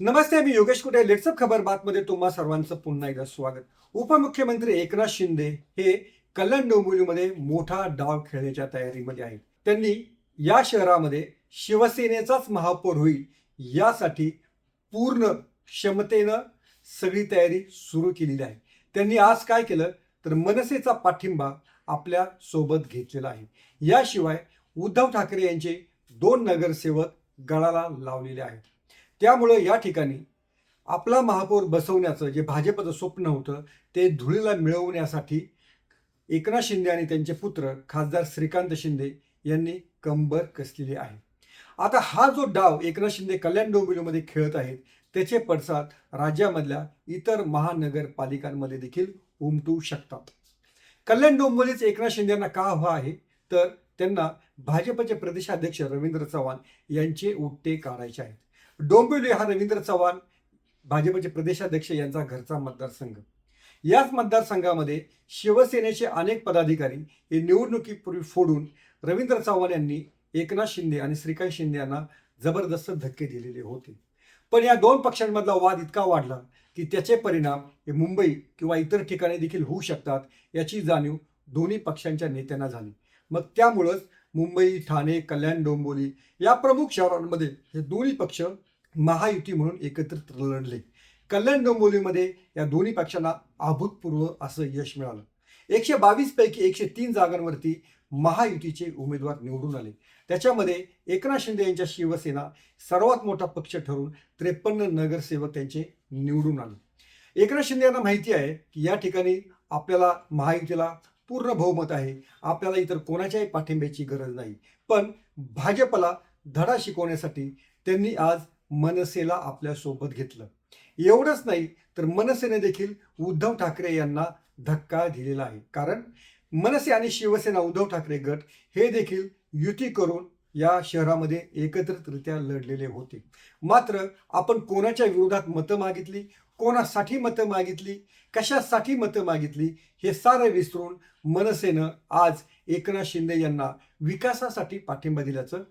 नमस्ते, मी योगेश कुटे. लेट्सअप खबर बातमध्ये तुम्हा सर्वांचं पुन्हा एकदा स्वागत. उपमुख्यमंत्री एकनाथ शिंदे हे कल्याण डोंबिवलीमध्ये मोठा डाव खेळण्याच्या तयारीमध्ये आहेत. त्यांनी या शहरामध्ये शिवसेनेचाच महापौर होईल यासाठी पूर्ण क्षमतेनं सगळी तयारी सुरू केलेली आहे. त्यांनी आज काय केलं तर मनसेचा पाठिंबा आपल्या सोबत घेतलेला आहे. याशिवाय उद्धव ठाकरे यांचे 2 नगरसेवक गळाला लावलेले आहेत. त्यामुळं या ठिकाणी आपला महापौर बसवण्याचं जे भाजपचं स्वप्न होतं ते धुळीला मिळवण्यासाठी एकनाथ शिंदे आणि त्यांचे पुत्र खासदार श्रीकांत शिंदे यांनी कंबर कसलेली आहे. आता हा जो डाव एकनाथ शिंदे कल्याण डोंबिवलीमध्ये खेळत आहेत त्याचे पडसाद राज्यामधल्या इतर महानगरपालिकांमध्ये देखील उमटू शकतात. कल्याण डोंबिवलीचे एकनाथ शिंदे यांना का हवा आहे तर त्यांना भाजपचे प्रदेशाध्यक्ष रवींद्र चव्हाण यांचे उट्टे काढायचे आहेत. डोंबिवली हा रवींद्र चव्हाण भाजपचे प्रदेशाध्यक्ष यांचा घरचा मतदारसंघ. याच मतदारसंघामध्ये शिवसेनेचे अनेक पदाधिकारी हे निवडणुकीपूर्वी फोडून रवींद्र चव्हाण यांनी एकनाथ शिंदे आणि श्रीकांत शिंदे यांना जबरदस्त धक्के दिलेले होते. पण या 2 पक्षांमधला वाद इतका वाढला की त्याचे परिणाम हे मुंबई किंवा इतर ठिकाणी देखील होऊ शकतात याची जाणीव दोन्ही पक्षांच्या नेत्यांना झाली. मग त्यामुळंच मुंबई, ठाणे, कल्याण डोंबिवली या प्रमुख शहरांमध्ये हे दोन्ही पक्ष महायुती म्हणून एकत्रित लढले. कल्याण डोंबिवलीमध्ये या दोन्ही पक्षांना अभूतपूर्व असं यश मिळालं. 122 पैकी 103 जागांवरती महायुतीचे उमेदवार निवडून आले. त्याच्यामध्ये एकनाथ शिंदे यांच्या शिवसेना सर्वात मोठा पक्ष ठरून 53 नगरसेवक त्यांचे निवडून आले. एकनाथ शिंदे यांना माहिती आहे की या ठिकाणी आपल्याला महायुतीला पूर्ण बहुमत आहे, आपल्याला इतर कोणाच्याही पाठिंब्याची गरज नाही. पण भाजपला धडा शिकवण्यासाठी त्यांनी आज मनसेला आपल्या सोबत घेतलं. एवढंच नाही तर मनसेने देखील उद्धव ठाकरे यांना धक्का दिलेला आहे. कारण मनसे आणि शिवसेना उद्धव ठाकरे गट हे देखील युती करून या शहरामध्ये एकत्रितरित्या लढलेले होते. मात्र आपण कोणाच्या विरोधात मतं मागितली, कोणासाठी मतं मागितली, कशासाठी मतं मागितली हे सारं विसरून मनसेनं आज एकनाथ शिंदे यांना विकासासाठी पाठिंबा दिल्याचं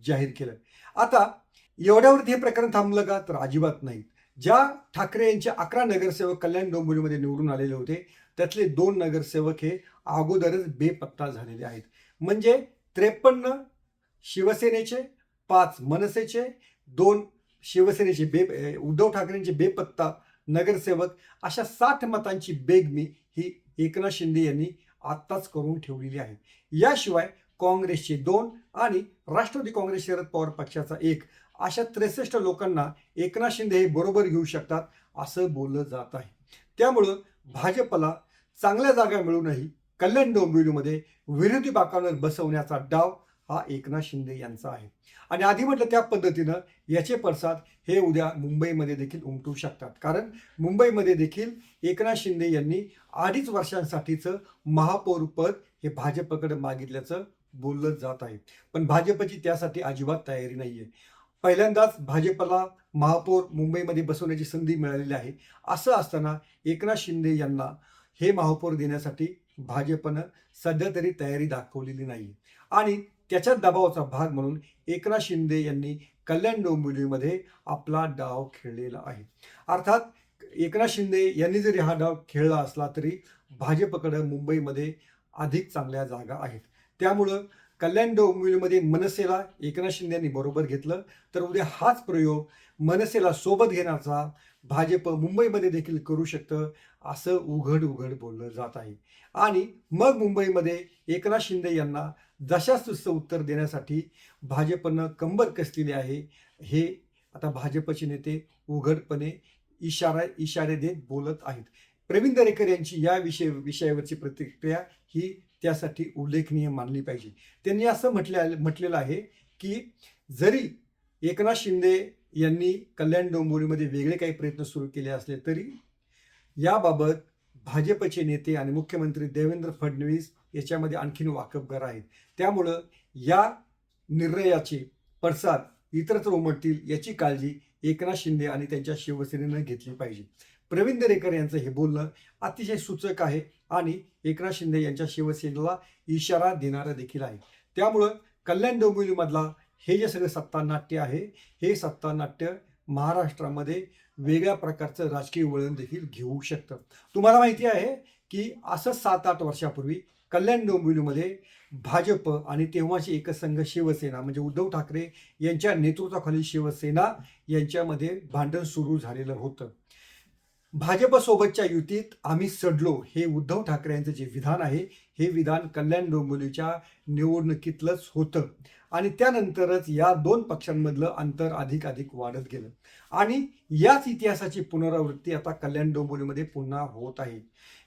जाहीर केलं. आता एवढ्यावरती हे प्रकरण थांबलं का तर अजिबात नाही. ज्या ठाकरे यांचे 11 नगरसेवक कल्याण डोंबिवलीमध्ये निवडून आलेले होते त्यातले 2 नगरसेवक हे अगोदरच बेपत्ता झालेले आहेत. म्हणजे 53 शिवसेनेचे, 5 मनसेचे, 2 शिवसेनेचे उद्धव ठाकरेंचे बेपत्ता नगरसेवक अशा 60 मतांची बेगमी ही एकनाथ शिंदे यांनी आत्ताच करून ठेवलेली आहे. याशिवाय काँग्रेसचे 2 आणि राष्ट्रवादी काँग्रेस शरद पवार पक्षाचा 1 अशा 63 लोकांना एकनाथ शिंदे हे बरोबर घेऊ शकतात असं बोललं जात आहे. त्यामुळं भाजपला चांगल्या जागा मिळूनही कल्याण डोंबिवलीमध्ये विरोधी बाकांवर बसवण्याचा डाव हा एकनाथ शिंदे यांचा आहे. आणि आधी म्हटलं त्या पद्धतीनं याचे पडसाद हे उद्या मुंबईमध्ये देखील उमटू शकतात. कारण मुंबईमध्ये देखील एकनाथ शिंदे यांनी 2.5 वर्षांसाठीचं महापौर पद हे भाजपकडे मागितल्याचं बोललं जात आहे. पण भाजपची त्यासाठी अजिबात तयारी नाही आहे. पहिल्यांदाच भाजपला महापौर मुंबईमध्ये बसवण्याची संधी मिळालेली आहे. असं असताना एकनाथ शिंदे यांना हे महापौर देण्यासाठी भाजपनं सध्या तरी तयारी दाखवलेली नाही. आणि त्याच्या दबावाचा भाग म्हणून एकनाथ शिंदे यांनी कल्याण डोंबिवलीमध्ये आपला डाव खेळलेला आहे. अर्थात एकनाथ शिंदे यांनी जरी हा डाव खेळला असला तरी भाजपकडं मुंबईमध्ये अधिक चांगल्या जागा आहेत. त्यामुळं कल्याण डोंबिवलीमध्ये मनसेला एकनाथ शिंदे यांनी बरोबर घेतलं तर उद्या हाच प्रयोग मनसेला सोबत घेण्याचा भाजप मुंबईमध्ये देखील करू शकतं असं उघड बोललं जात आहे. आणि मग मुंबईमध्ये एकनाथ शिंदे यांना जशास तसं उत्तर देण्यासाठी भाजपनं कंबर कसलेली आहे. हे आता भाजपचे नेते उघडपणे इशारे देत बोलत आहेत. प्रवीण दरेकर यांची या विषयावरची प्रतिक्रिया ही त्यासाठी उल्लेखनीय मानली पाहिजे. त्यांनी असं म्हटलेलं आहे की जरी एकनाथ शिंदे यांनी कल्याण डोंबिवलीमध्ये वेगळे काही प्रयत्न सुरू केले असले तरी याबाबत भाजपचे नेते आणि मुख्यमंत्री देवेंद्र फडणवीस याच्यामध्ये आणखीन वाकबगार आहेत. त्यामुळं या निर्णयाचे पडसाद इतरत्र उमटतील याची काळजी एकनाथ शिंदे आणि त्यांच्या शिवसेनेनं घेतली पाहिजे. प्रवीण दरेकर यांचं हे बोलणं अतिशय सूचक आहे आणि एकनाथ शिंदे यांच्या शिवसेनेला इशारा देणारं देखील आहे. त्यामुळं कल्याण डोंबिवलीमधला हे जे सगळं सत्तानाट्य आहे हे सत्तानाट्य महाराष्ट्रामध्ये वेगळ्या प्रकारचं राजकीय वळण देखील घेऊ शकतं. तुम्हाला माहिती आहे की असं 7-8 वर्षापूर्वी कल्याण डोंबिवलीमध्ये भाजप आणि तेव्हाची एकसंघ शिवसेना म्हणजे उद्धव ठाकरे यांच्या नेतृत्वाखाली शिवसेना यांच्यामध्ये भांडण सुरू झालेलं होतं. भाजपसोबतच्या युतीत आम्ही सडलो हे उद्धव ठाकरे यांचं जे विधान आहे हे विधान कल्याण डोंबिवलीच्या निवडणुकीतलंच होतं आणि त्यानंतरच या दोन पक्षांमधलं अंतर अधिक वाढत गेलं आणि याच इतिहासाची पुनरावृत्ती आता कल्याण डोंबिवलीमध्ये पुन्हा होत आहे.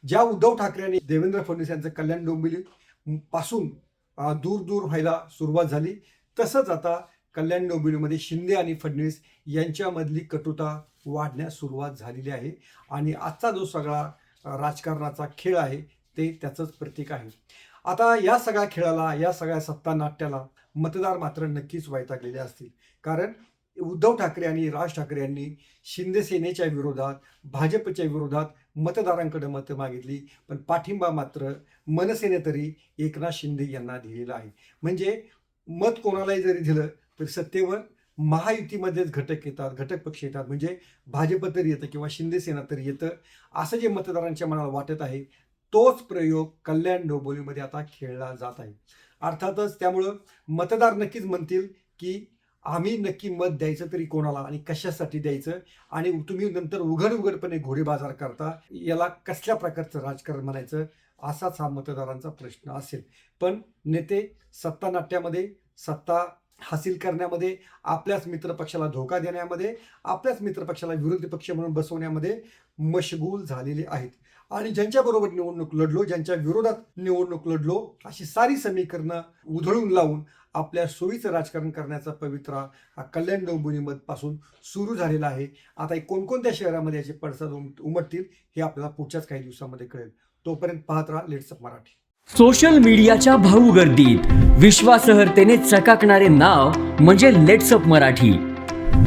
ज्या उद्धव ठाकरे आणि देवेंद्र फडणवीस यांचं कल्याण डोंबिवली पासून दूर व्हायला सुरुवात झाली, तसंच आता कल्याण डोंबिवलीमध्ये शिंदे आणि फडणवीस यांच्यामधली कटुता वाढण्यास सुरुवात झालेली आहे आणि आजचा जो सगळा राजकारणाचा खेळ आहे ते त्याचंच प्रतीक आहे. आता या सगळ्या खेळाला, या सगळ्या सत्ता नाट्याला मतदार मात्र नक्कीच वैतागलेले असतील, कारण उद्धव ठाकरे आणि राज ठाकरे यांनी शिंदे सेनेच्या विरोधात, भाजपच्या विरोधात मतदारांकडे मतं मागितली, पण पाठिंबा मात्र मनसेने तरी एकनाथ शिंदे यांना दिलेला आहे. म्हणजे मत कोणालाही जरी दिलं तर सत्तेवर महायुतीमध्येच घटक येतात, घटक पक्ष येतात, म्हणजे भाजप तरी येतं किंवा शिंदे सेना तरी येतं, असं जे मतदारांच्या मनाला वाटत आहे तोच प्रयोग कल्याण डोंबिवलीमध्ये आता खेळला जात आहे. अर्थातच त्यामुळं मतदार नक्कीच म्हणतील की आम्ही नक्की मत द्यायचं तरी कोणाला आणि कशासाठी द्यायचं, आणि तुम्ही नंतर उघडपणे घोडेबाजार करता, याला कसल्या प्रकारचं राजकारण म्हणायचं, असाच हा मतदारांचा प्रश्न असेल. पण नेते सत्ता नाट्यामध्ये, सत्ता हासिल करण्यामध्ये, आपल्याच मित्रपक्षाला धोका देण्यामध्ये, आपल्याच मित्रपक्षाला विरोधी पक्ष म्हणून बसवण्यामध्ये मशगूल झालेले आहेत आणि ज्यांच्याबरोबर निवडणूक लढलो, ज्यांच्या विरोधात निवडणूक लढलो, अशी सारी समीकरणं उधळून लावून आपल्या सोयीचं राजकारण करण्याचा पवित्रा हा कल्याण डोंबिवलीपासून सुरू झालेला आहे. आता कोणकोणत्या शहरामध्ये याचे पडसाद उमटतील हे आपल्याला पुढच्याच काही दिवसामध्ये कळेल. तोपर्यंत पाहत राहा लेट्सअप मराठी. सोशल मीडियाच्या भाऊ गर्दीत विश्वासार्हतेने चकाकणारे नाव म्हणजे लेट्सअप मराठी.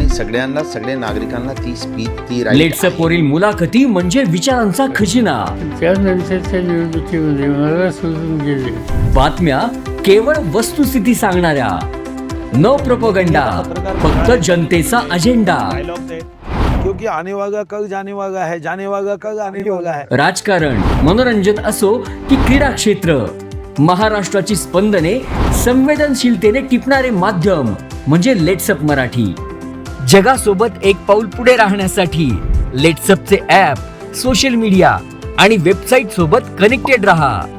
सगळ्यांना, सगळ्या नागरिकांना ती स्पीच, ती लेट्सअप वरील मुलाखती म्हणजे विचारांचा खजिना. त्यानंतरच्या निवडणुकीमध्ये मला सोडून गेले. बातम्या केवळ वस्तुस्थिती सांगणाऱ्या, न प्रोपगंडा, फक्त जनतेचा अजेंडा. क्योंकि आने वाला कल जाने वाला है, जाने वाला कल आने वाला है. राजकारण, मनोरंजन असो की क्रीडा क्षेत्र, महाराष्ट्राची स्पंदने संवेदनशीलतेने टिपणारे माध्यम म्हणजे लेट्सअप मराठी. जगासोबत एक पाऊल पुढे राहण्यासाठी लेट्सअपचे ॲप, सोशल मीडिया आणि वेबसाईट सोबत कनेक्टेड रहा.